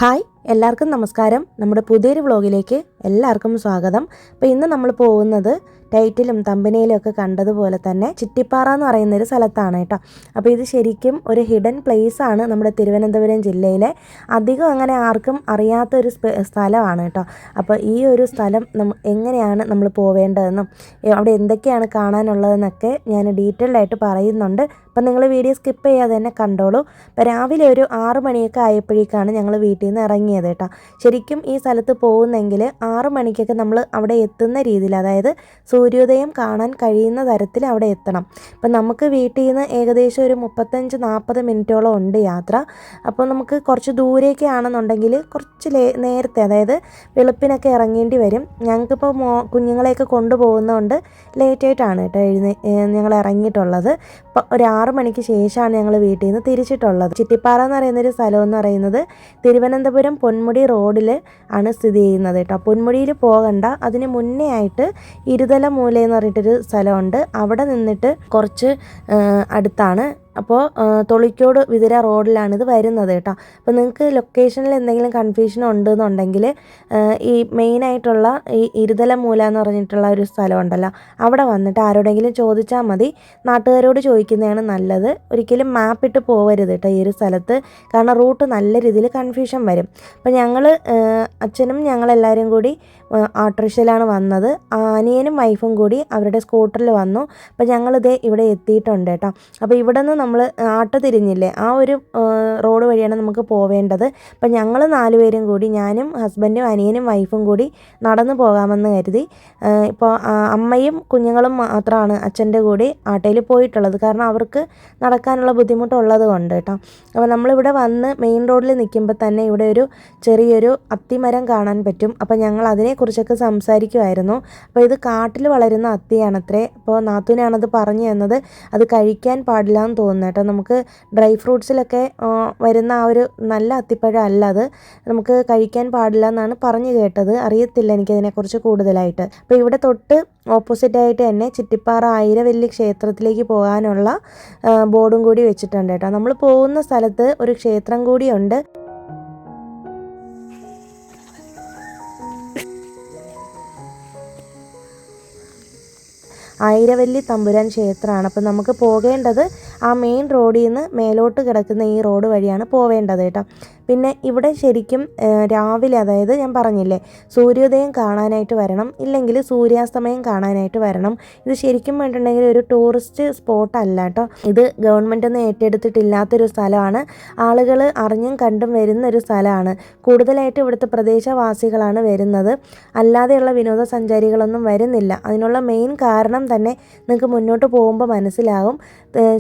Hi എല്ലാവർക്കും നമസ്കാരം. നമ്മുടെ പുതിയൊരു വ്ളോഗിലേക്ക് എല്ലാവർക്കും സ്വാഗതം. അപ്പോൾ ഇന്ന് നമ്മൾ പോകുന്നത് ടൈറ്റിലും തമ്പനയിലും ഒക്കെ കണ്ടതുപോലെ തന്നെ ചിറ്റിപ്പാറ എന്ന് പറയുന്നൊരു സ്ഥലത്താണ് കേട്ടോ. അപ്പോൾ ഇത് ശരിക്കും ഒരു ഹിഡൻ പ്ലേസ് ആണ് നമ്മുടെ തിരുവനന്തപുരം ജില്ലയിലെ. അധികം അങ്ങനെ ആർക്കും അറിയാത്തൊരു സ്ഥലമാണ് കേട്ടോ. അപ്പോൾ ഈ ഒരു സ്ഥലം എങ്ങനെയാണ് നമ്മൾ പോവേണ്ടതെന്നും അവിടെ എന്തൊക്കെയാണ് കാണാനുള്ളതെന്നൊക്കെ ഞാൻ ഡീറ്റെയിൽഡ് ആയിട്ട് പറയുന്നുണ്ട്. അപ്പം നിങ്ങൾ വീഡിയോ സ്കിപ്പ് ചെയ്യാതെ തന്നെ കണ്ടോളൂ. അപ്പോൾ രാവിലെ ഒരു 6 മണിയൊക്കെ ആയപ്പോഴേക്കാണ് ഞങ്ങൾ വീട്ടിൽ നിന്ന് ഇറങ്ങിയത് കേട്ടോ. ശരിക്കും ഈ സ്ഥലത്ത് പോകുന്നെങ്കിൽ 6 മണിക്കൊക്കെ നമ്മൾ അവിടെ എത്തുന്ന രീതിയിൽ, അതായത് സൂര്യോദയം കാണാൻ കഴിയുന്ന തരത്തിൽ അവിടെ എത്തണം. അപ്പം നമുക്ക് വീട്ടിൽ നിന്ന് ഏകദേശം ഒരു 35-40 മിനിറ്റോളം ഉണ്ട് യാത്ര. അപ്പോൾ നമുക്ക് കുറച്ച് ദൂരേക്ക് ആണെന്നുണ്ടെങ്കിൽ കുറച്ച് നേരത്തെ, അതായത് വെളുപ്പിനൊക്കെ ഇറങ്ങേണ്ടി വരും. ഞങ്ങൾക്കിപ്പോൾ കുഞ്ഞുങ്ങളെയൊക്കെ കൊണ്ടുപോകുന്നതുകൊണ്ട് ലേറ്റായിട്ടാണ് കേട്ടോ ഞങ്ങൾ ഇറങ്ങിയിട്ടുള്ളത്. അപ്പോൾ ഒരു 6 മണിക്ക് ശേഷമാണ് ഞങ്ങൾ വീട്ടിൽ നിന്ന് തിരിച്ചിട്ടുള്ളത്. ചിറ്റിപ്പാറ എന്ന് പറയുന്നൊരു സ്ഥലം എന്ന് പറയുന്നത് തിരുവനന്തപുരം പൊന്മുടി റോഡിൽ ആണ് സ്ഥിതി ചെയ്യുന്നത് കേട്ടോ. പൊന്മുടിയിൽ പോകണ്ട, അതിന് മുന്നേ ആയിട്ട് ഇരുതല മൂല എന്ന് പറഞ്ഞിട്ടൊരു സ്ഥലമുണ്ട്. അവിടെ നിന്നിട്ട് കുറച്ച് അടുത്താണ്. അപ്പോൾ തൊളിക്കോട് വിതുര റോഡിലാണിത് വരുന്നത് കേട്ടോ. അപ്പോൾ നിങ്ങൾക്ക് ലൊക്കേഷനിൽ എന്തെങ്കിലും കൺഫ്യൂഷൻ ഉണ്ടെന്നുണ്ടെങ്കിൽ ഈ മെയിനായിട്ടുള്ള ഈ ഇരുതല മൂല എന്ന് പറഞ്ഞിട്ടുള്ള ഒരു സ്ഥലമുണ്ടല്ലോ, അവിടെ വന്നിട്ട് ആരോടെങ്കിലും ചോദിച്ചാൽ മതി. നാട്ടുകാരോട് ചോദിക്കുന്നതാണ് നല്ലത്. ഒരിക്കലും മാപ്പിട്ട് പോകരുത് കേട്ടോ ഈ ഒരു സ്ഥലത്ത്, കാരണം റൂട്ട് നല്ല രീതിയിൽ കൺഫ്യൂഷൻ വരും. അപ്പോൾ ഞങ്ങൾ അച്ഛനും ഞങ്ങളെല്ലാവരും കൂടി ഓട്ടോറിക്ഷയിലാണ് വന്നത്. അനിയനും വൈഫും കൂടി അവരുടെ സ്കൂട്ടറിൽ വന്നു. അപ്പോൾ ഞങ്ങളിതേ ഇവിടെ എത്തിയിട്ടുണ്ട് കേട്ടോ. അപ്പോൾ ഇവിടെ നിന്ന് നമ്മൾ ആട്ട തിരിഞ്ഞില്ലേ, ആ ഒരു റോഡ് വഴിയാണ് നമുക്ക് പോവേണ്ടത്. അപ്പം ഞങ്ങൾ 4 പേരും കൂടി, ഞാനും ഹസ്ബൻഡും അനിയനും വൈഫും കൂടി നടന്നു പോകാമെന്ന് കരുതി. ഇപ്പോൾ അമ്മയും കുഞ്ഞുങ്ങളും മാത്രമാണ് അച്ഛൻ്റെ കൂടി ആട്ടയിൽ പോയിട്ടുള്ളത്, കാരണം അവർക്ക് നടക്കാനുള്ള ബുദ്ധിമുട്ടുള്ളത് കൊണ്ട് കേട്ടോ. അപ്പോൾ നമ്മളിവിടെ വന്ന് മെയിൻ റോഡിൽ നിൽക്കുമ്പോൾ തന്നെ ഇവിടെ ഒരു ചെറിയൊരു അത്തിമരം കാണാൻ പറ്റും. അപ്പോൾ ഞങ്ങൾ അതിനെക്കുറിച്ചൊക്കെ സംസാരിക്കുമായിരുന്നു. അപ്പോൾ ഇത് കാട്ടിൽ വളരുന്ന അത്തിയാണത്രേ. അപ്പോൾ നാത്തൂനാണത് പറഞ്ഞു തന്നത്. അത് കഴിക്കാൻ പാടില്ല എന്ന് തോന്നുന്നു കേട്ടോ. നമുക്ക് ഡ്രൈ ഫ്രൂട്ട്സിലൊക്കെ വരുന്ന ആ ഒരു നല്ല അത്തിപ്പഴം അല്ല അത്, നമുക്ക് കഴിക്കാൻ പാടില്ല എന്നാണ് പറഞ്ഞു കേട്ടത്. അറിയത്തില്ല എനിക്കതിനെക്കുറിച്ച് കൂടുതലായിട്ട്. അപ്പോൾ ഇവിടെ തൊട്ട് ഓപ്പോസിറ്റായിട്ട് തന്നെ ചിറ്റിപ്പാറ ആയിരവല്ലി ക്ഷേത്രത്തിലേക്ക് പോകാനുള്ള ബോർഡും കൂടി വെച്ചിട്ടുണ്ട് കേട്ടോ. നമ്മൾ പോകുന്ന സ്ഥലത്ത് ഒരു ക്ഷേത്രം കൂടിയുണ്ട്. ആയിരവല്ലി തമ്പുരാൻ ക്ഷേത്രമാണ്. അപ്പോൾ നമുക്ക് പോകേണ്ടത് ആ മെയിൻ റോഡിൽ നിന്ന് മേലോട്ട് കിടക്കുന്ന ഈ റോഡ് വഴിയാണ് പോവേണ്ടത് കേട്ടോ. പിന്നെ ഇവിടെ ശരിക്കും രാവിലെ, അതായത് ഞാൻ പറഞ്ഞില്ലേ, സൂര്യോദയം കാണാനായിട്ട് വരണം, ഇല്ലെങ്കിൽ സൂര്യാസ്തമയം കാണാനായിട്ട് വരണം. ഇത് ശരിക്കും വേണ്ടിയിട്ടുണ്ടെങ്കിൽ ഒരു ടൂറിസ്റ്റ് സ്പോട്ടല്ല കേട്ടോ. ഇത് ഗവൺമെൻറ് ഒന്നും ഏറ്റെടുത്തിട്ടില്ലാത്തൊരു സ്ഥലമാണ്. ആളുകൾ അറിഞ്ഞും കണ്ടും വരുന്നൊരു സ്ഥലമാണ്. കൂടുതലായിട്ട് ഇവിടുത്തെ പ്രദേശവാസികളാണ് വരുന്നത്, അല്ലാതെയുള്ള വിനോദസഞ്ചാരികളൊന്നും വരുന്നില്ല. അതിനുള്ള മെയിൻ കാരണം തന്നെ നിങ്ങൾക്ക് മുന്നോട്ട് പോകുമ്പോൾ മനസ്സിലാകും.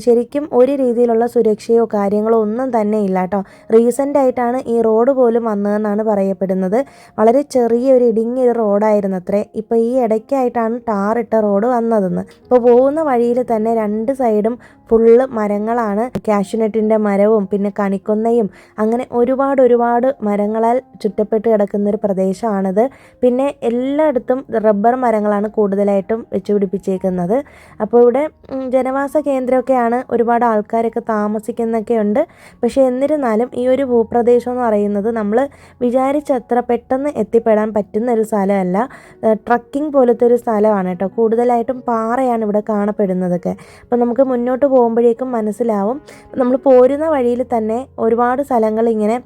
ശരിക്കും ഒരു രീതിയിലുള്ള സുരക്ഷയോ കാര്യങ്ങളോ ഒന്നും തന്നെ ഇല്ല കേട്ടോ. റീസെൻ്റ് ആയിട്ടാണ് ഈ റോഡ് പോലും വന്നതെന്നാണ് പറയപ്പെടുന്നത്. വളരെ ചെറിയൊരു ഇടുങ്ങിയൊരു റോഡായിരുന്നു അത്രേ. ഇപ്പോൾ ഈ ഇടയ്ക്കായിട്ടാണ് ടാറിട്ട റോഡ് വന്നതെന്ന്. ഇപ്പോൾ പോകുന്ന വഴിയിൽ തന്നെ 2 സൈഡും ഫുള്ള് മരങ്ങളാണ്. കാഷ്യൂനട്ടിൻ്റെ മരവും പിന്നെ കണിക്കൊന്നയും അങ്ങനെ ഒരുപാട് മരങ്ങളാൽ ചുറ്റപ്പെട്ട് കിടക്കുന്നൊരു പ്രദേശമാണിത്. പിന്നെ എല്ലായിടത്തും റബ്ബർ മരങ്ങളാണ് കൂടുതലായിട്ടും വെച്ച് പിടിപ്പിച്ചേക്കുന്നത്. അപ്പോൾ ഇവിടെ ജനവാസ കേന്ദ്രമൊക്കെയാണ്, ഒരുപാട് ആൾക്കാരൊക്കെ താമസിക്കുന്നൊക്കെ ഉണ്ട്. പക്ഷേ എന്നിരുന്നാലും ഈ ഒരു ഭൂപ്രദേശം എന്ന് പറയുന്നത് നമ്മൾ വിചാരിച്ചത്ര പെട്ടെന്ന് എത്തിപ്പെടാൻ പറ്റുന്ന ഒരു സ്ഥലമല്ല. ട്രക്കിംഗ് പോലത്തെ ഒരു സ്ഥലമാണ് കേട്ടോ. കൂടുതലായിട്ടും പാറയാണ് ഇവിടെ കാണപ്പെടുന്നതൊക്കെ. അപ്പോൾ നമുക്ക് മുന്നോട്ട് പോകുമ്പോഴേക്കും മനസ്സിലാവും. നമ്മൾ പോരുന്ന വഴിയിൽ തന്നെ ഒരുപാട് സ്ഥലങ്ങൾ ഇങ്ങനെ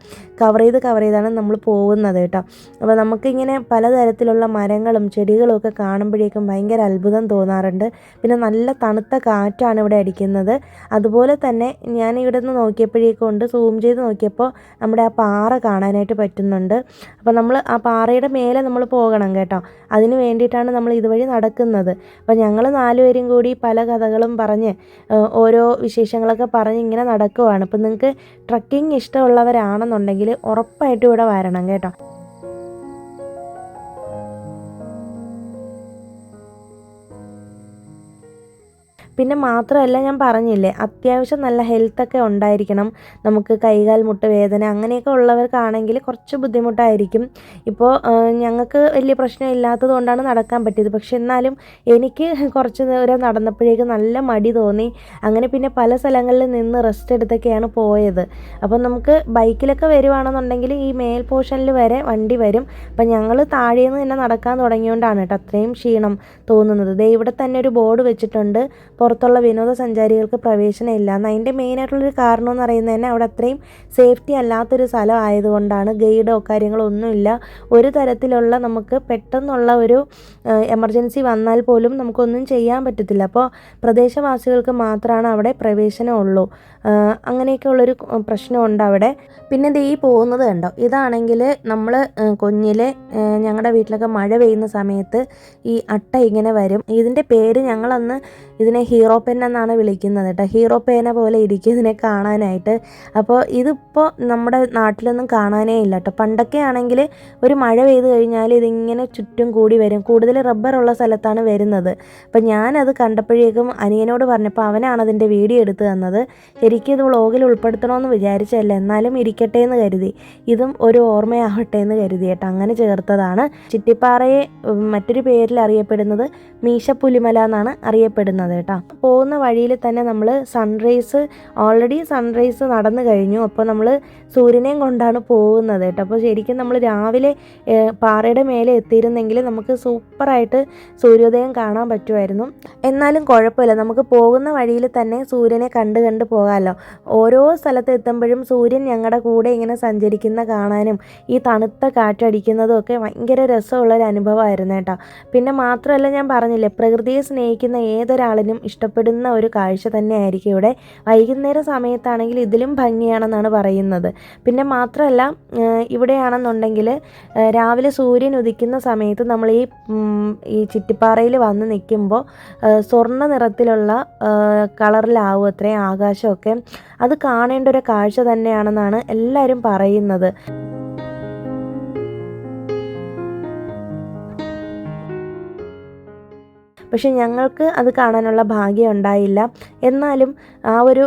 കവർ ചെയ്താണ് നമ്മൾ പോകുന്നത് കേട്ടോ. അപ്പോൾ നമുക്കിങ്ങനെ പലതരത്തിലുള്ള മരങ്ങളും ചെടികളും ഒക്കെ കാണുമ്പോഴേക്കും ഭയങ്കര അത്ഭുതം തോന്നാറുണ്ട്. പിന്നെ നല്ല തണുത്ത കാറ്റാണ് ഇവിടെ അടിക്കുന്നത്. അതുപോലെ തന്നെ ഞാൻ ഇവിടെ നിന്ന് നോക്കിയപ്പോഴേക്കും ഉണ്ട്, സൂം ചെയ്ത് നോക്കിയപ്പോൾ നമ്മുടെ ആ പാറ കാണാനായിട്ട് പറ്റുന്നുണ്ട്. അപ്പോൾ നമ്മൾ ആ പാറയുടെ മേലെ നമ്മൾ പോകണം കേട്ടോ. അതിന് വേണ്ടിയിട്ടാണ് നമ്മൾ ഇതുവഴി നടക്കുന്നത്. അപ്പോൾ ഞങ്ങൾ 4 പേരും കൂടി പല കഥകളും പറഞ്ഞ് ഓരോ വിശേഷങ്ങളൊക്കെ പറഞ്ഞ് ഇങ്ങനെ നടക്കുവാണ്. അപ്പോൾ നിങ്ങൾക്ക് ട്രക്കിംഗ് ഇഷ്ടമുള്ളവരാണെന്നുണ്ടെങ്കിൽ ഉറപ്പായിട്ടും ഇവിടെ വരണം കേട്ടോ. പിന്നെ മാത്രമല്ല ഞാൻ പറഞ്ഞില്ലേ, അത്യാവശ്യം നല്ല ഹെൽത്തൊക്കെ ഉണ്ടായിരിക്കണം. നമുക്ക് കൈകാൽ മുട്ട് വേദന അങ്ങനെയൊക്കെ ഉള്ളവർക്കാണെങ്കിൽ കുറച്ച് ബുദ്ധിമുട്ടായിരിക്കും. ഇപ്പോൾ ഞങ്ങൾക്ക് വലിയ പ്രശ്നം ഇല്ലാത്തത് കൊണ്ടാണ് നടക്കാൻ പറ്റിയത്. പക്ഷെ എന്നാലും എനിക്ക് കുറച്ച് ദൂരം നടന്നപ്പോഴേക്കും നല്ല മടി തോന്നി. അങ്ങനെ പിന്നെ പല സ്ഥലങ്ങളിൽ നിന്ന് റെസ്റ്റ് എടുത്തൊക്കെയാണ് പോയത്. അപ്പം നമുക്ക് ബൈക്കിലൊക്കെ വരുവാണെന്നുണ്ടെങ്കിൽ ഈ മേൽ പോർഷനിൽ വരെ വണ്ടി വരും. അപ്പം ഞങ്ങൾ താഴേന്ന് തന്നെ നടക്കാൻ തുടങ്ങിയോണ്ടാണ് കേട്ടോ അത്രയും ക്ഷീണം തോന്നുന്നത്. ദേ ഇവിടെ തന്നെ ഒരു ബോർഡ് വെച്ചിട്ടുണ്ട്, പുറത്തുള്ള വിനോദസഞ്ചാരികൾക്ക് പ്രവേശനം ഇല്ല എന്ന്. അതിൻ്റെ മെയിനായിട്ടുള്ളൊരു കാരണം എന്ന് പറയുന്നത് തന്നെ അവിടെ അത്രയും സേഫ്റ്റി അല്ലാത്തൊരു സ്ഥലം ആയതുകൊണ്ടാണ്. ഗൈഡോ കാര്യങ്ങളോ ഒന്നുമില്ല. ഒരു തരത്തിലുള്ള നമുക്ക് പെട്ടെന്നുള്ള ഒരു എമർജൻസി വന്നാൽ പോലും നമുക്കൊന്നും ചെയ്യാൻ പറ്റത്തില്ല. അപ്പോൾ പ്രദേശവാസികൾക്ക് മാത്രമാണ് അവിടെ പ്രവേശനമുള്ളൂ. അങ്ങനെയൊക്കെയുള്ളൊരു പ്രശ്നമുണ്ട് അവിടെ. പിന്നെ ദേ ഈ പോകുന്നത് കണ്ടോ, ഇതാണെങ്കിൽ നമ്മൾ കുഞ്ഞിലെ ഞങ്ങളുടെ വീട്ടിലൊക്കെ മഴ പെയ്യുന്ന സമയത്ത് ഈ അട്ട ഇങ്ങനെ വരും. ഇതിൻ്റെ പേര് ഞങ്ങളന്ന് ഇതിനെ ഹീറോ പെൻ എന്നാണ് വിളിക്കുന്നത് കേട്ടോ. ഹീറോ പേന പോലെ ഇരിക്കും ഇതിനെ കാണാനായിട്ട്. അപ്പോൾ ഇതിപ്പോൾ നമ്മുടെ നാട്ടിലൊന്നും കാണാനേ ഇല്ല കേട്ടോ. പണ്ടൊക്കെ ആണെങ്കിൽ ഒരു മഴ പെയ്ത് കഴിഞ്ഞാൽ ഇതിങ്ങനെ ചുറ്റും കൂടി വരും. കൂടുതൽ റബ്ബറുള്ള സ്ഥലത്താണ് വരുന്നത്. അപ്പം ഞാനത് കണ്ടപ്പോഴേക്കും അനിയനോട് പറഞ്ഞപ്പോൾ അവനാണ് അതിൻ്റെ വീഡിയോ എടുത്ത് തന്നത്. ശരിക്കും ഇത് വ്ളോഗിൽ ഉൾപ്പെടുത്തണമെന്ന് വിചാരിച്ചല്ല, എന്നാലും ഇരിക്കട്ടെ എന്ന് കരുതി. ഇതും ഒരു ഓർമ്മയാവട്ടെ എന്ന് കരുതി കേട്ടോ, അങ്ങനെ ചേർത്തതാണ്. ചിറ്റിപ്പാറയെ മറ്റൊരു പേരിൽ അറിയപ്പെടുന്നത് മീശപ്പുലിമല എന്നാണ് അറിയപ്പെടുന്നത് കേട്ടോ. പോകുന്ന വഴിയിൽ തന്നെ നമ്മൾ ഓൾറെഡി സൺറൈസ് നടന്നു കഴിഞ്ഞു. അപ്പോൾ നമ്മൾ സൂര്യനെയും കൊണ്ടാണ് പോകുന്നത് കേട്ടോ. അപ്പോൾ ശരിക്കും നമ്മൾ രാവിലെ പാറയുടെ മേലെ എത്തിയിരുന്നെങ്കിൽ നമുക്ക് സൂപ്പറായിട്ട് സൂര്യോദയം കാണാൻ പറ്റുമായിരുന്നു. എന്നാലും കുഴപ്പമില്ല, നമുക്ക് പോകുന്ന വഴിയിൽ തന്നെ സൂര്യനെ കണ്ട് പോകാമല്ലോ. ഓരോ സ്ഥലത്ത് എത്തുമ്പോഴും സൂര്യൻ ഞങ്ങളുടെ കൂടെ ഇങ്ങനെ സഞ്ചരിക്കുന്ന കാണാനും ഈ തണുത്ത കാറ്റടിക്കുന്നതും ഒക്കെ ഭയങ്കര രസമുള്ളൊരു അനുഭവമായിരുന്നു കേട്ടോ. പിന്നെ മാത്രമല്ല ഞാൻ പറഞ്ഞില്ലേ, പ്രകൃതിയെ സ്നേഹിക്കുന്ന ഏതൊരാളിനും ഇഷ്ടപ്പെടുന്ന ഒരു കാഴ്ച തന്നെയായിരിക്കും ഇവിടെ. വൈകുന്നേര സമയത്താണെങ്കിൽ ഇതിലും ഭംഗിയാണെന്നാണ് പറയുന്നത്. പിന്നെ മാത്രമല്ല ഇവിടെയാണെന്നുണ്ടെങ്കിൽ രാവിലെ സൂര്യൻ ഉദിക്കുന്ന സമയത്ത് നമ്മൾ ഈ ചിറ്റിപ്പാറയിൽ വന്ന് നിൽക്കുമ്പോൾ സ്വർണ്ണ നിറത്തിലുള്ള കളറിലാവും അത്രയും ആകാശമൊക്കെ. അത് കാണേണ്ട ഒരു കാഴ്ച തന്നെയാണെന്നാണ് എല്ലാവരും പറയുന്നത്. പക്ഷെ ഞങ്ങൾക്ക് അത് കാണാനുള്ള ഭാഗ്യം ഉണ്ടായില്ല. എന്നാലും ആ ഒരു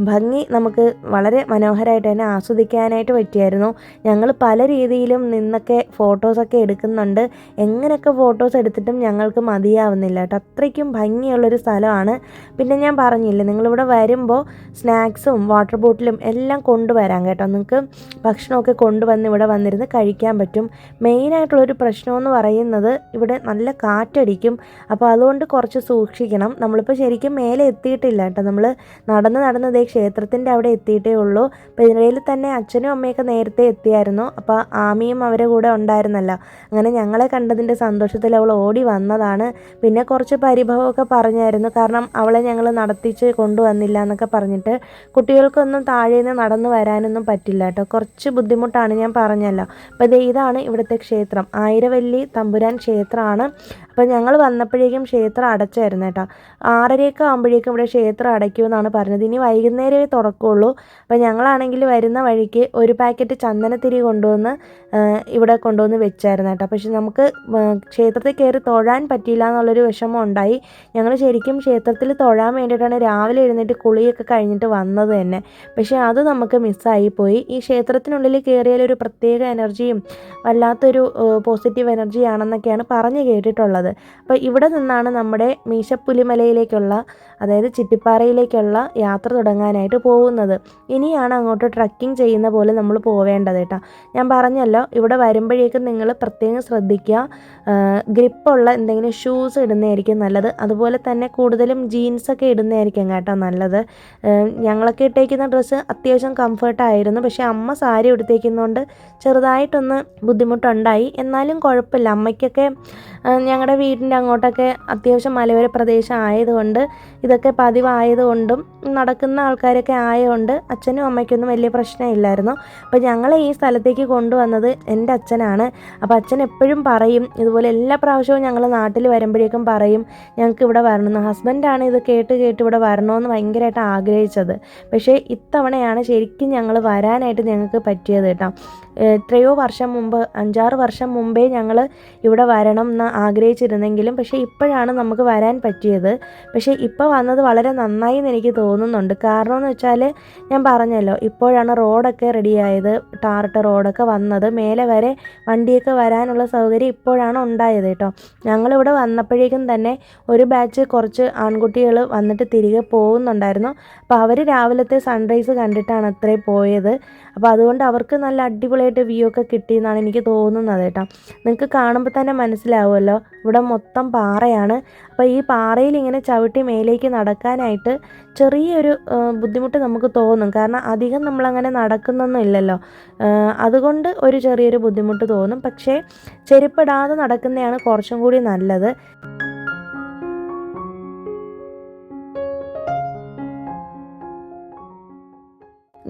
ഭംഗി നമുക്ക് വളരെ മനോഹരമായിട്ട് തന്നെ ആസ്വദിക്കാനായിട്ട് പറ്റിയായിരുന്നു. ഞങ്ങൾ പല രീതിയിലും നിന്നൊക്കെ ഫോട്ടോസൊക്കെ എടുക്കുന്നുണ്ട്. എങ്ങനെയൊക്കെ ഫോട്ടോസ് എടുത്തിട്ടും ഞങ്ങൾക്ക് മതിയാവുന്നില്ല കേട്ടോ, അത്രയ്ക്കും ഭംഗിയുള്ളൊരു സ്ഥലമാണ്. പിന്നെ ഞാൻ പറഞ്ഞില്ലേ, നിങ്ങളിവിടെ വരുമ്പോൾ സ്നാക്സും വാട്ടർ ബോട്ടിലും എല്ലാം കൊണ്ടുവരാം കേട്ടോ. നിങ്ങൾക്ക് ഭക്ഷണമൊക്കെ കൊണ്ടുവന്ന് ഇവിടെ വന്നിരുന്ന് കഴിക്കാൻ പറ്റും. മെയിനായിട്ടുള്ളൊരു പ്രശ്നമെന്ന് പറയുന്നത് ഇവിടെ നല്ല കാറ്റടിക്കും. അപ്പോൾ അതുകൊണ്ട് കുറച്ച് സൂക്ഷിക്കണം. നമ്മളിപ്പോൾ ശരിക്കും മേലെ എത്തിയിട്ടില്ല കേട്ടോ, നമ്മൾ നടന്ന് ദേ ക്ഷേത്രത്തിൻ്റെ അവിടെ എത്തിയിട്ടേ ഉള്ളൂ. അപ്പോൾ ഇതിനിടയിൽ തന്നെ അച്ഛനും അമ്മയൊക്കെ നേരത്തെ എത്തിയായിരുന്നു. അപ്പോൾ ആമിയും അവരെ കൂടെ ഉണ്ടായിരുന്നല്ലോ. അങ്ങനെ ഞങ്ങളെ കണ്ടതിൻ്റെ സന്തോഷത്തിൽ അവൾ ഓടി വന്നതാണ്. പിന്നെ കുറച്ച് പരിഭവമൊക്കെ പറഞ്ഞായിരുന്നു, കാരണം അവളെ ഞങ്ങൾ നടത്തിച്ച് കൊണ്ടുവന്നില്ല എന്നൊക്കെ പറഞ്ഞിട്ട്. കുട്ടികൾക്കൊന്നും താഴേന്ന് നടന്നു വരാനൊന്നും പറ്റില്ല കേട്ടോ, കുറച്ച് ബുദ്ധിമുട്ടാണ്, ഞാൻ പറഞ്ഞല്ലോ. അപ്പോൾ ഇതാണ് ഇവിടുത്തെ ക്ഷേത്രം, ആയിരവല്ലി തമ്പുരാൻ ക്ഷേത്രമാണ്. അപ്പോൾ ഞങ്ങൾ വന്നപ്പോഴേക്കും ക്ഷേത്രം അടച്ചായിരുന്നു കേട്ടോ. 6:30 ആകുമ്പോഴേക്കും ഇവിടെ ക്ഷേത്രം അടയ്ക്കുമെന്നാണ് പറഞ്ഞത്. ഇനി വൈകുന്നേരമേ തുറക്കുള്ളൂ. അപ്പോൾ ഞങ്ങളാണെങ്കിൽ വരുന്ന വഴിക്ക് ഒരു പാക്കറ്റ് ചന്ദനത്തിരി കൊണ്ടുവന്ന് ഇവിടെ കൊണ്ടുവന്ന് വെച്ചായിരുന്നു കേട്ടോ. പക്ഷെ നമുക്ക് ക്ഷേത്രത്തിൽ കയറി തൊഴാൻ പറ്റിയില്ല എന്നുള്ളൊരു വിഷമം ഉണ്ടായി. ഞങ്ങൾ ശരിക്കും ക്ഷേത്രത്തിൽ തൊഴാൻ വേണ്ടിയിട്ടാണ് രാവിലെ എഴുന്നേറ്റ് കുളിയൊക്കെ കഴിഞ്ഞിട്ട് വന്നത് തന്നെ. പക്ഷേ അത് നമുക്ക് മിസ്സായിപ്പോയി. ഈ ക്ഷേത്രത്തിനുള്ളിൽ കയറിയാലൊരു പ്രത്യേക എനർജിയും വല്ലാത്തൊരു പോസിറ്റീവ് എനർജിയാണെന്നൊക്കെയാണ് പറഞ്ഞു കേട്ടിട്ടുള്ളത്. അപ്പോൾ ഇവിടെ നിന്നാണ് നമ്മുടെ മീശപ്പുലിമലയിലേക്കുള്ള, അതായത് ചിറ്റിപ്പാറയിലേക്കുള്ള യാത്ര തുടങ്ങാനായിട്ട് പോകുന്നത്. ഇനിയാണ് അങ്ങോട്ട് ട്രക്കിംഗ് ചെയ്യുന്ന പോലെ നമ്മൾ പോവേണ്ടത് കേട്ടോ. ഞാൻ പറഞ്ഞല്ലോ, ഇവിടെ വരുമ്പോഴേക്കും നിങ്ങൾ പ്രത്യേകം ശ്രദ്ധിക്കുക, ഗ്രിപ്പുള്ള എന്തെങ്കിലും ഷൂസ് ഇടുന്നതായിരിക്കും നല്ലത്. അതുപോലെ തന്നെ കൂടുതലും ജീൻസൊക്കെ ഇടുന്നതായിരിക്കും കേട്ടോ നല്ലത്. ഞങ്ങളൊക്കെ ഇട്ടേക്കുന്ന ഡ്രസ്സ് അത്യാവശ്യം കംഫർട്ടായിരുന്നു. പക്ഷേ അമ്മ സാരി എടുത്തേക്കുന്നതുകൊണ്ട് ചെറുതായിട്ടൊന്ന് ബുദ്ധിമുട്ടുണ്ടായി. എന്നാലും കുഴപ്പമില്ല. അമ്മയ്ക്കൊക്കെ ഞങ്ങളുടെ വീടിൻ്റെ അങ്ങോട്ടൊക്കെ അത്യാവശ്യം മലയോര പ്രദേശം ആയതുകൊണ്ട്, ഇതൊക്കെ പതിവായതുകൊണ്ടും നടക്കുന്ന ആൾക്കാരൊക്കെ ആയതുകൊണ്ട് അച്ഛനും അമ്മയ്ക്കൊന്നും വലിയ പ്രശ്നമില്ലായിരുന്നു. അപ്പോൾ ഞങ്ങളെ ഈ സ്ഥലത്തേക്ക് കൊണ്ടുവന്നത് എൻ്റെ അച്ഛനാണ്. അപ്പോൾ അച്ഛൻ എപ്പോഴും പറയും, ഇതുപോലെ എല്ലാ പ്രാവശ്യവും ഞങ്ങൾ നാട്ടിൽ വരുമ്പോഴേക്കും പറയും ഞങ്ങൾക്ക് ഇവിടെ വരണമെന്ന്. ഹസ്ബൻഡാണ് ഇത് കേട്ട് ഇവിടെ വരണമെന്ന് ഭയങ്കരമായിട്ട് ആഗ്രഹിച്ചത്. പക്ഷേ ഇത്തവണയാണ് ശരിക്കും ഞങ്ങൾ വരാനായിട്ട് ഞങ്ങൾക്ക് പറ്റിയത് കേട്ടോ. എത്രയോ വർഷം മുമ്പ് 5-6 വർഷം മുമ്പേ ഞങ്ങൾ ഇവിടെ വരണം എന്ന് ആഗ്രഹിച്ചിരുന്നെങ്കിലും പക്ഷേ ഇപ്പോഴാണ് നമുക്ക് വരാൻ പറ്റിയത്. പക്ഷേ ഇപ്പോൾ വന്നത് വളരെ നന്നായി എന്ന് എനിക്ക് തോന്നുന്നുണ്ട്. കാരണം എന്ന് വെച്ചാൽ ഞാൻ പറഞ്ഞല്ലോ, ഇപ്പോഴാണ് റോഡൊക്കെ റെഡിയായത്, ടാറിട്ട റോഡൊക്കെ വന്നത്, മേലെ വരെ വണ്ടിയൊക്കെ വരാനുള്ള സൗകര്യം ഇപ്പോഴാണ് ഉണ്ടായത് കേട്ടോ. ഞങ്ങളിവിടെ വന്നപ്പോഴേക്കും തന്നെ ഒരു ബാച്ച് കുറച്ച് ആൺകുട്ടികൾ വന്നിട്ട് തിരികെ പോകുന്നുണ്ടായിരുന്നു. അപ്പോൾ അവർ രാവിലത്തെ സൺറൈസ് കണ്ടിട്ടാണ് അത്രേ പോയത്. അപ്പോൾ അതുകൊണ്ട് അവർക്ക് നല്ല അടിപൊളിയായിട്ട് വ്യൂ ഒക്കെ കിട്ടിയെന്നാണ് എനിക്ക് തോന്നുന്നത് കേട്ടോ. നിങ്ങൾക്ക് കാണുമ്പോൾ തന്നെ മനസ്സിലാവുമല്ലോ, ഇവിടെ മൊത്തം പാറയാണ്. അപ്പോൾ ഈ പാറയിൽ ഇങ്ങനെ ചവിട്ടി മേലേക്ക് നടക്കാനായിട്ട് ചെറിയൊരു ബുദ്ധിമുട്ട് നമുക്ക് തോന്നും. കാരണം അധികം നമ്മളങ്ങനെ നടക്കുന്നൊന്നും ഇല്ലല്ലോ, അതുകൊണ്ട് ഒരു ചെറിയൊരു ബുദ്ധിമുട്ട് തോന്നും. പക്ഷേ ചെരുപ്പിടാതെ നടക്കുന്നതാണ് കുറച്ചും കൂടി നല്ലത്.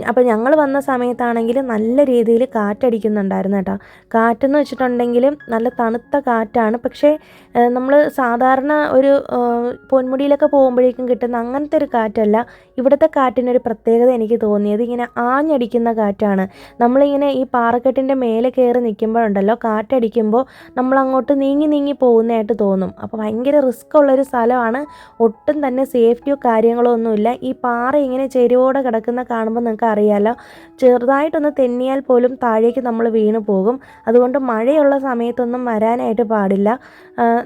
അപ്പോൾ ഞങ്ങൾ വന്ന സമയത്താണെങ്കിൽ നല്ല രീതിയിൽ കാറ്റടിക്കുന്നുണ്ടായിരുന്നു കേട്ടോ. കാറ്റെന്ന് വെച്ചിട്ടുണ്ടെങ്കിൽ നല്ല തണുത്ത കാറ്റാണ്. പക്ഷേ നമ്മൾ സാധാരണ ഒരു പൊന്മുടിയിലൊക്കെ പോകുമ്പോഴേക്കും കിട്ടുന്ന അങ്ങനത്തെ ഒരു കാറ്റല്ല. ഇവിടുത്തെ കാറ്റിനൊരു പ്രത്യേകത എനിക്ക് തോന്നിയത് ഇങ്ങനെ ആഞ്ഞടിക്കുന്ന കാറ്റാണ്. നമ്മളിങ്ങനെ ഈ പാറക്കെട്ടിൻ്റെ മേലെ കയറി നിൽക്കുമ്പോഴുണ്ടല്ലോ, കാറ്റടിക്കുമ്പോൾ നമ്മളങ്ങോട്ട് നീങ്ങി നീങ്ങി പോകുന്നതായിട്ട് തോന്നും. അപ്പോൾ ഭയങ്കര റിസ്ക് ഉള്ളൊരു സ്ഥലമാണ്. ഒട്ടും തന്നെ സേഫ്റ്റിയോ കാര്യങ്ങളോ ഒന്നുമില്ല. ഈ പാറ ഇങ്ങനെ ചെരിവോടെ കിടക്കുന്ന കാണുമ്പോൾ നിങ്ങൾക്ക് അറിയാലോ, ചെറുതായിട്ടൊന്ന് തെന്നിയാൽ പോലും താഴേക്ക് നമ്മൾ വീണ് പോകും. അതുകൊണ്ട് മഴയുള്ള സമയത്തൊന്നും വരാനായിട്ട് പാടില്ല.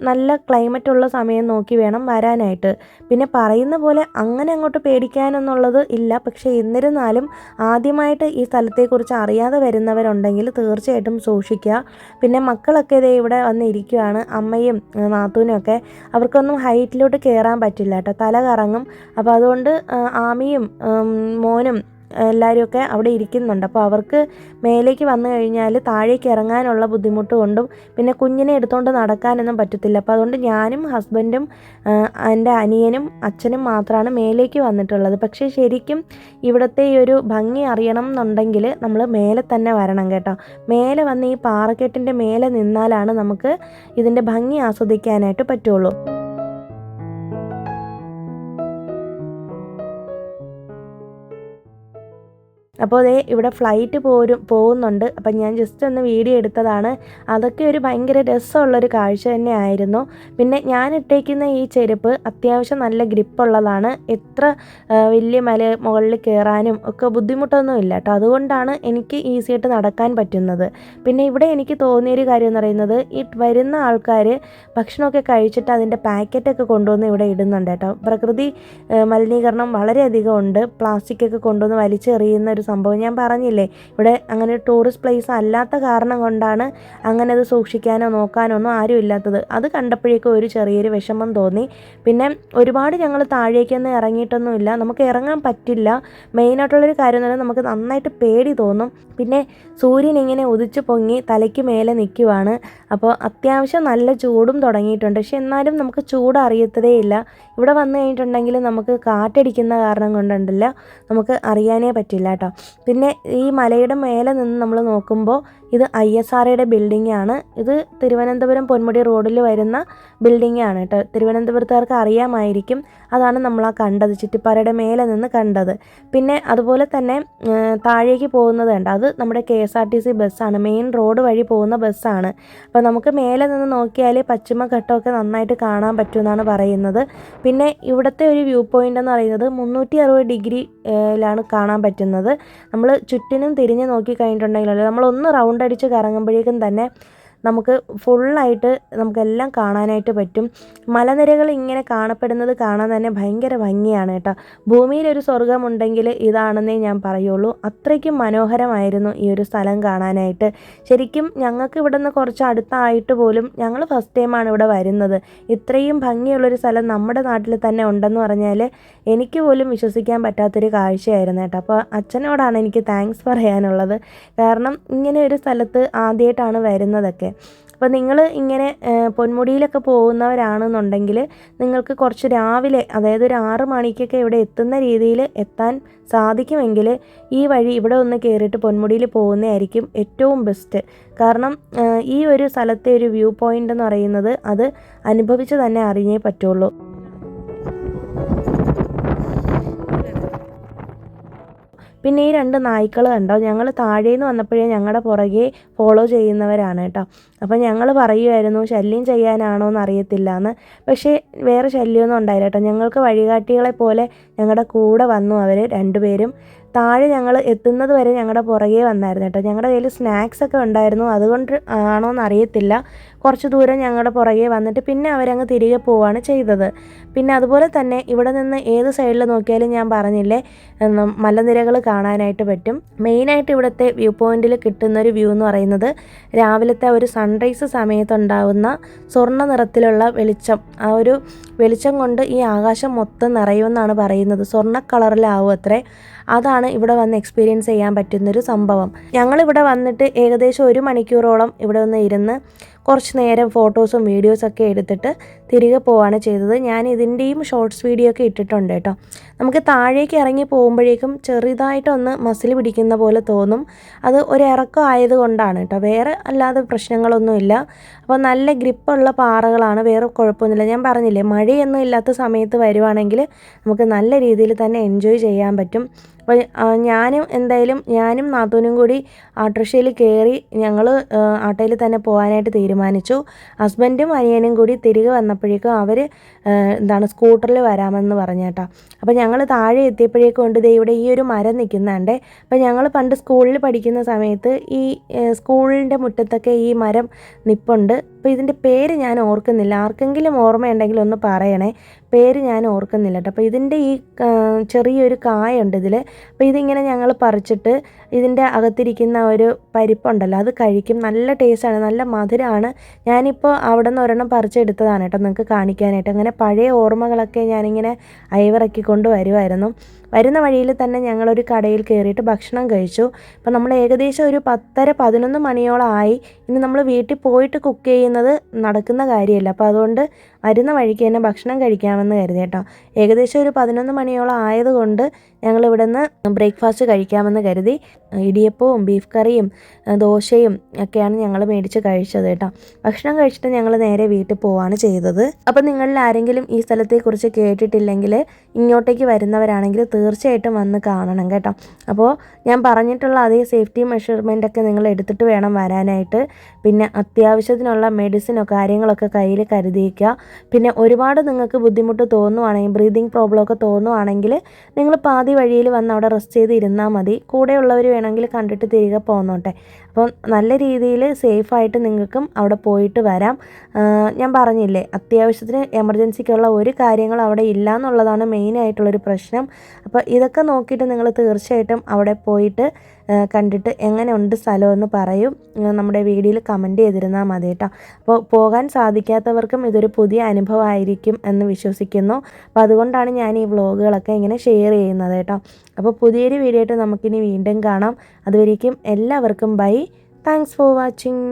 നല്ല ക്ലൈമറ്റ് ഉള്ള സമയം നോക്കി വേണം വരാനായിട്ട്. പിന്നെ പറയുന്ന പോലെ അങ്ങനെ അങ്ങോട്ട് പേടിക്കാനെന്നുള്ളത് ഇല്ല. പക്ഷേ എന്നിരുന്നാലും ആദ്യമായിട്ട് ഈ സ്ഥലത്തെക്കുറിച്ച് അറിയാതെ വരുന്നവരുണ്ടെങ്കിൽ തീർച്ചയായിട്ടും സൂക്ഷിക്കുക. പിന്നെ മക്കളൊക്കെ ഇതേ ഇവിടെ വന്നിരിക്കുകയാണ്, അമ്മയും നാത്തൂനും ഒക്കെ. അവർക്കൊന്നും ഹൈറ്റിലോട്ട് കയറാൻ പറ്റില്ല കേട്ടോ, തല കറങ്ങും. അപ്പോൾ അതുകൊണ്ട് ആമിയും മോനും എല്ലാവരുമൊക്കെ അവിടെ ഇരിക്കുന്നുണ്ട്. അപ്പോൾ അവർക്ക് മേലേക്ക് വന്നു കഴിഞ്ഞാൽ താഴേക്ക് ഇറങ്ങാനുള്ള ബുദ്ധിമുട്ട് കൊണ്ടും പിന്നെ കുഞ്ഞിനെ എടുത്തുകൊണ്ട് നടക്കാനൊന്നും പറ്റത്തില്ല. അപ്പോൾ അതുകൊണ്ട് ഞാനും ഹസ്ബൻഡും എൻ്റെ അനിയനും അച്ഛനും മാത്രമാണ് മേലേക്ക് വന്നിട്ടുള്ളത്. പക്ഷേ ശരിക്കും ഇവിടുത്തെ ഈ ഒരു ഭംഗി അറിയണം എന്നുണ്ടെങ്കിൽ നമ്മൾ മേലെ തന്നെ വരണം കേട്ടോ. മേലെ വന്ന് ഈ പാറക്കെട്ടിൻ്റെ മേലെ നിന്നാലാണ് നമുക്ക് ഇതിൻ്റെ ഭംഗി ആസ്വദിക്കാനായിട്ട് പറ്റുള്ളൂ. അപ്പോൾ ദേ ഇവിടെ ഫ്ലൈറ്റ് പോകുന്നുണ്ട്. അപ്പം ഞാൻ ജസ്റ്റ് ഒന്ന് വീഡിയോ എടുത്തതാണ്. അതൊക്കെ ഒരു ഭയങ്കര രസമുള്ളൊരു കാഴ്ച തന്നെ ആയിരുന്നു. പിന്നെ ഞാൻ ഇട്ടേക്കുന്ന ഈ ചെരുപ്പ് അത്യാവശ്യം നല്ല ഗ്രിപ്പുള്ളതാണ്. എത്ര വലിയ മുകളിൽ കയറാനും ഒക്കെ ബുദ്ധിമുട്ടൊന്നുമില്ല കേട്ടോ. അതുകൊണ്ടാണ് എനിക്ക് ഈസിയായിട്ട് നടക്കാൻ പറ്റുന്നത്. പിന്നെ ഇവിടെ എനിക്ക് തോന്നിയൊരു കാര്യം എന്ന് പറയുന്നത്, ഈ വരുന്ന ആൾക്കാർ ഭക്ഷണമൊക്കെ കഴിച്ചിട്ട് അതിൻ്റെ പാക്കറ്റൊക്കെ കൊണ്ടുവന്ന് ഇവിടെ ഇടുന്നുണ്ട് കേട്ടോ. പ്രകൃതി മലിനീകരണം വളരെയധികം ഉണ്ട്. പ്ലാസ്റ്റിക്കൊക്കെ കൊണ്ടുവന്ന് വലിച്ചെറിയുന്ന ഒരു സംഭവം ഞാൻ പറഞ്ഞില്ലേ. ഇവിടെ അങ്ങനെ ടൂറിസ്റ്റ് പ്ലേസ് അല്ലാത്ത കാരണം കൊണ്ടാണ് അങ്ങനെ അത് സൂക്ഷിക്കാനോ നോക്കാനോ ഒന്നും ആരും ഇല്ലാത്തത്. അത് കണ്ടപ്പോഴേക്കും ഒരു ചെറിയൊരു വിഷമം തോന്നി. പിന്നെ ഒരുപാട് ഞങ്ങൾ താഴേക്കൊന്നും ഇറങ്ങിയിട്ടൊന്നുമില്ല. നമുക്ക് ഇറങ്ങാൻ പറ്റില്ല. മെയിനായിട്ടുള്ളൊരു കാര്യം എന്ന് പറഞ്ഞാൽ നമുക്ക് നന്നായിട്ട് പേടി തോന്നും. പിന്നെ സൂര്യൻ ഇങ്ങനെ ഉദിച്ച് പൊങ്ങി തലയ്ക്ക് മേലെ നിൽക്കുവാണ്. അപ്പോൾ അത്യാവശ്യം നല്ല ചൂടും തുടങ്ങിയിട്ടുണ്ട്. പക്ഷെ എന്നാലും നമുക്ക് ചൂട് അറിയത്തതേ ഇല്ല. ഇവിടെ വന്നു കഴിഞ്ഞിട്ടുണ്ടെങ്കിൽ നമുക്ക് കാറ്റടിക്കുന്ന കാരണം കൊണ്ടുണ്ടല്ല നമുക്ക് അറിയാനേ പറ്റില്ല കേട്ടോ. പിന്നെ ഈ മലയുടെ മേലെ നിന്ന് നമ്മൾ നോക്കുമ്പോൾ ഇത് ISROയുടെ ബിൽഡിംഗ് ആണ്. ഇത് തിരുവനന്തപുരം പൊന്മുടി റോഡിൽ വരുന്ന ബിൽഡിംഗ് ആണ് കേട്ടോ. തിരുവനന്തപുരത്തുകാർക്ക് അറിയാമായിരിക്കും. അതാണ് നമ്മൾ ആ കണ്ടത്, ചുറ്റിപ്പാറയുടെ മേലെ നിന്ന് കണ്ടത്. പിന്നെ അതുപോലെ തന്നെ താഴേക്ക് പോകുന്നത് കണ്ട, അത് നമ്മുടെ KSRTC ബസ്സാണ്. മെയിൻ റോഡ് വഴി പോകുന്ന ബസ്സാണ്. അപ്പോൾ നമുക്ക് മേലെ നിന്ന് നോക്കിയാൽ പശ്ചിമഘട്ടമൊക്കെ നന്നായിട്ട് കാണാൻ പറ്റുമെന്നാണ് പറയുന്നത്. പിന്നെ ഇവിടുത്തെ ഒരു വ്യൂ പോയിൻ്റ് എന്ന് പറയുന്നത് 360 ഡിഗ്രിയിലാണ് കാണാൻ പറ്റുന്നത്. നമ്മൾ ചുറ്റിനും തിരിഞ്ഞ് നോക്കി കഴിഞ്ഞിട്ടുണ്ടെങ്കിലല്ലോ, നമ്മളൊന്ന് റൗണ്ട് അടിച്ച് കറങ്ങുമ്പോഴേക്കും തന്നെ നമുക്ക് ഫുള്ളായിട്ട് നമുക്കെല്ലാം കാണാനായിട്ട് പറ്റും. മലനിരകൾ ഇങ്ങനെ കാണപ്പെടുന്നത് കാണാൻ തന്നെ ഭയങ്കര ഭംഗിയാണ് കേട്ടോ. ഭൂമിയിലൊരു സ്വർഗമുണ്ടെങ്കിൽ ഇതാണെന്നേ ഞാൻ പറയുള്ളൂ. അത്രയ്ക്കും മനോഹരമായിരുന്നു ഈ ഒരു സ്ഥലം കാണാനായിട്ട്. ശരിക്കും ഞങ്ങൾക്ക് ഇവിടെ നിന്ന് കുറച്ച് അടുത്തായിട്ട് പോലും ഞങ്ങൾ ഫസ്റ്റ് ടൈമാണ് ഇവിടെ വരുന്നത്. ഇത്രയും ഭംഗിയുള്ളൊരു സ്ഥലം നമ്മുടെ നാട്ടിൽ തന്നെ ഉണ്ടെന്ന് പറഞ്ഞാൽ എനിക്ക് പോലും വിശ്വസിക്കാൻ പറ്റാത്തൊരു കാഴ്ചയായിരുന്നു കേട്ടോ. അപ്പോൾ അച്ഛനോടാണ് എനിക്ക് താങ്ക്സ് പറയാനുള്ളത്. കാരണം ഇങ്ങനെ ഒരു സ്ഥലത്ത് ആദ്യമായിട്ടാണ് വരുന്നതൊക്കെ. അപ്പോൾ നിങ്ങൾ ഇങ്ങനെ പൊന്മുടിയിലൊക്കെ പോകുന്നവരാണെന്നുണ്ടെങ്കിൽ നിങ്ങൾക്ക് കുറച്ച് രാവിലെ, അതായത് ഒരു 6 മണിക്കൊക്കെ ഇവിടെ എത്തുന്ന രീതിയിൽ എത്താൻ സാധിക്കുമെങ്കിൽ ഈ വഴി ഇവിടെ ഒന്ന് കയറിയിട്ട് പൊന്മുടിയിൽ പോകുന്നതായിരിക്കും ഏറ്റവും ബെസ്റ്റ്. കാരണം ഈ ഒരു സ്ഥലത്തെ ഒരു വ്യൂ പോയിൻ്റ് എന്ന് പറയുന്നത് അത് അനുഭവിച്ച് തന്നെ അറിഞ്ഞേ പറ്റുള്ളൂ. പിന്നെ ഈ 2 നായ്ക്കൾ കണ്ടോ, ഞങ്ങൾ താഴേന്ന് വന്നപ്പോഴേ ഞങ്ങളുടെ പുറകെ ഫോളോ ചെയ്യുന്നവരാണ് കേട്ടോ. അപ്പോൾ ഞങ്ങൾ പറയുമായിരുന്നു ശല്യം ചെയ്യാനാണോ എന്ന് അറിയത്തില്ല എന്ന്. പക്ഷേ വേറെ ശല്യമൊന്നും ഉണ്ടായില്ല കേട്ടോ. ഞങ്ങൾക്ക് വഴികാട്ടികളെ പോലെ ഞങ്ങളുടെ കൂടെ വന്നു അവർ 2 പേരും. താഴെ ഞങ്ങൾ എത്തുന്നത് വരെ ഞങ്ങളുടെ പുറകെ വന്നായിരുന്നു കേട്ടോ. ഞങ്ങളുടെ കയ്യിൽ സ്നാക്സ് ഒക്കെ ഉണ്ടായിരുന്നു, അതുകൊണ്ട് ആണോ എന്ന് അറിയത്തില്ല. കുറച്ച് ദൂരം ഞങ്ങളുടെ പുറകെ വന്നിട്ട് പിന്നെ അവരങ്ങ് തിരികെ പോവുകയാണ് ചെയ്തത്. പിന്നെ അതുപോലെ തന്നെ ഇവിടെ നിന്ന് ഏത് സൈഡിൽ നോക്കിയാലും ഞാൻ പറഞ്ഞില്ലേ മലനിരകൾ കാണാനായിട്ട് പറ്റും. മെയിനായിട്ട് ഇവിടുത്തെ വ്യൂ പോയിന്റിൽ കിട്ടുന്നൊരു വ്യൂ എന്ന് പറയുന്നത് രാവിലത്തെ ഒരു സൺറൈസ് സമയത്തുണ്ടാകുന്ന സ്വർണ്ണ നിറത്തിലുള്ള വെളിച്ചം. ആ ഒരു വെളിച്ചം കൊണ്ട് ഈ ആകാശം മൊത്തം നിറയുമെന്നാണ് പറയുന്നത്. സ്വർണ്ണ കളറിലാവും അത്രേ. അതാണ് ഇവിടെ വന്ന് എക്സ്പീരിയൻസ് ചെയ്യാൻ പറ്റുന്നൊരു സംഭവം. ഞങ്ങളിവിടെ വന്നിട്ട് ഏകദേശം 1 മണിക്കൂറോളം ഇവിടെ ഒന്ന് ഇരുന്ന് കുറച്ച് നേരം ഫോട്ടോസും വീഡിയോസൊക്കെ എടുത്തിട്ട് തിരികെ പോവുകയാണ് ചെയ്തത്. ഞാൻ ഇതിൻ്റെയും ഷോർട്സ് വീഡിയോ ഒക്കെ ഇട്ടിട്ടുണ്ട് കേട്ടോ. നമുക്ക് താഴേക്ക് ഇറങ്ങി പോകുമ്പോഴേക്കും ചെറുതായിട്ടൊന്ന് മസിൽ പിടിക്കുന്ന പോലെ തോന്നും. അത് ഒരിറക്കം ആയതുകൊണ്ടാണ് കേട്ടോ, വേറെ അല്ലാതെ പ്രശ്നങ്ങളൊന്നുമില്ല. അപ്പോൾ നല്ല ഗ്രിപ്പുള്ള പാറകളാണ്, വേറെ കുഴപ്പമൊന്നുമില്ല. ഞാൻ പറഞ്ഞില്ലേ മഴയൊന്നും ഇല്ലാത്ത സമയത്ത് വരുവാണെങ്കിൽ നമുക്ക് നല്ല രീതിയിൽ തന്നെ എൻജോയ് ചെയ്യാൻ പറ്റും. അപ്പോൾ ഞാനും നാത്തൂനും കൂടി ഓട്ടോറിക്ഷയിൽ കയറി ഞങ്ങൾ ആട്ടോയിൽ തന്നെ പോകാനായിട്ട് തീരുമാനിച്ചു. ഹസ്ബൻഡും അനിയനും കൂടി തിരികെ വന്നപ്പോഴേക്കും അവർ സ്കൂട്ടറിൽ വരാമെന്ന് പറഞ്ഞു കേട്ടോ. അപ്പോൾ ഞങ്ങൾ താഴെ എത്തിയപ്പോഴേക്കും കൊണ്ട് ഇവിടെ ഈ ഒരു മരം നിൽക്കുന്നുണ്ട്. അപ്പോൾ ഞങ്ങൾ പണ്ട് സ്കൂളിൽ പഠിക്കുന്ന സമയത്ത് ഈ സ്കൂളിൻ്റെ മുറ്റത്തൊക്കെ ഈ മരം നിൽപ്പുണ്ട്. അപ്പോൾ ഇതിൻ്റെ പേര് ഞാൻ ഓർക്കുന്നില്ല, ആർക്കെങ്കിലും ഓർമ്മയുണ്ടെങ്കിൽ ഒന്ന് പറയണേ. പേര് ഞാൻ ഓർക്കുന്നില്ല കേട്ടോ. അപ്പോൾ ഇതിൻ്റെ ഈ ചെറിയൊരു കായുണ്ട് ഇതിൽ. അപ്പോൾ ഇതിങ്ങനെ ഞങ്ങൾ പറിച്ചിട്ട് ഇതിൻ്റെ അകത്തിരിക്കുന്ന ഒരു പരിപ്പുണ്ടല്ലോ അത് കഴിക്കും. നല്ല ടേസ്റ്റാണ്, നല്ല മധുരമാണ്. ഞാനിപ്പോൾ അവിടെ നിന്ന് ഒരെണ്ണം പറിച്ചെടുത്തതാണ് കേട്ടോ നിങ്ങൾക്ക് കാണിക്കാനായിട്ട്. അങ്ങനെ പഴയ ഓർമ്മകളൊക്കെ ഞാനിങ്ങനെ അയവിറക്കി കൊണ്ട് വരുമായിരുന്നു. വരുന്ന വഴിയിൽ തന്നെ ഞങ്ങളൊരു കടയിൽ കയറിയിട്ട് ഭക്ഷണം കഴിച്ചു. അപ്പോൾ നമ്മൾ ഏകദേശം ഒരു 10:30-11 മണിയോളം ആയി. ഇനി നമ്മൾ വീട്ടിൽ പോയിട്ട് കുക്ക് ചെയ്യുന്നത് നടക്കുന്ന കാര്യമല്ല. അപ്പോൾ അതുകൊണ്ട് വരുന്ന വഴിക്ക് തന്നെ ഭക്ഷണം കഴിക്കാമെന്ന് കരുതി കേട്ടോ. ഏകദേശം ഒരു 11 മണിയോളം ആയതുകൊണ്ട് ഞങ്ങൾ ഇവിടെ നിന്ന് ബ്രേക്ക്ഫാസ്റ്റ് കഴിക്കാമെന്ന് കരുതി. ഇടിയപ്പവും ബീഫ് കറിയും ദോശയും ഒക്കെയാണ് ഞങ്ങൾ മേടിച്ച് കഴിച്ചത് കേട്ടോ. ഭക്ഷണം കഴിച്ചിട്ട് ഞങ്ങൾ നേരെ വീട്ടിൽ പോവുകയാണ് ചെയ്തത്. അപ്പോൾ നിങ്ങളിൽ ആരെങ്കിലും ഈ സ്ഥലത്തെക്കുറിച്ച് കേട്ടിട്ടില്ലെങ്കിൽ ഇങ്ങോട്ടേക്ക് വരുന്നവരാണെങ്കിൽ തീർച്ചയായിട്ടും വന്ന് കാണണം കേട്ടോ. അപ്പോൾ ഞാൻ പറഞ്ഞിട്ടുള്ള അതേ സേഫ്റ്റി മെഷർമെൻ്റൊക്കെ നിങ്ങൾ എടുത്തിട്ട് വേണം വരാനായിട്ട്. പിന്നെ അത്യാവശ്യത്തിനുള്ള മെഡിസിനോ കാര്യങ്ങളൊക്കെ കയ്യിൽ കരുതിയിരിക്കുക. പിന്നെ ഒരുപാട് നിങ്ങൾക്ക് ബുദ്ധിമുട്ട് തോന്നുവാണെങ്കിൽ, ബ്രീതിങ് പ്രോബ്ലം ഒക്കെ തോന്നുവാണെങ്കിൽ നിങ്ങൾ പാതി വഴിയിൽ വന്ന് അവിടെ റെസ്റ്റ് ചെയ്ത് ഇരുന്നാൽ മതി. കൂടെയുള്ളവർ വേണമെങ്കിൽ കണ്ടിട്ട് തിരികെ പോന്നോട്ടെ. അപ്പോൾ നല്ല രീതിയിൽ സേഫായിട്ട് നിങ്ങൾക്കും അവിടെ പോയിട്ട് വരാം. ഞാൻ പറഞ്ഞില്ലേ അത്യാവശ്യത്തിന് എമർജൻസിക്കുള്ള ഒരു കാര്യങ്ങൾ അവിടെ ഇല്ല എന്നുള്ളതാണ് മെയിനായിട്ടുള്ളൊരു പ്രശ്നം. അപ്പോൾ ഇതൊക്കെ നോക്കിയിട്ട് നിങ്ങൾ തീർച്ചയായിട്ടും അവിടെ പോയിട്ട് കണ്ടിട്ട് എങ്ങനെയുണ്ട് സ്ഥലമെന്ന് പറയും. നമ്മുടെ വീഡിയോയിൽ കമൻറ്റ് ചെയ്തിരുന്നാൽ മതി കേട്ടോ. അപ്പോൾ പോകാൻ സാധിക്കാത്തവർക്കും ഇതൊരു പുതിയ അനുഭവമായിരിക്കും എന്ന് വിശ്വസിക്കുന്നു. അപ്പോൾ അതുകൊണ്ടാണ് ഞാൻ ഈ വ്ളോഗുകളൊക്കെ ഇങ്ങനെ ഷെയർ ചെയ്യുന്നത് കേട്ടോ. അപ്പോൾ പുതിയൊരു വീഡിയോ ആയിട്ട് നമുക്കിനി വീണ്ടും കാണാം. അതുവരേക്കും എല്ലാവർക്കും ബൈ. Thanks for watching.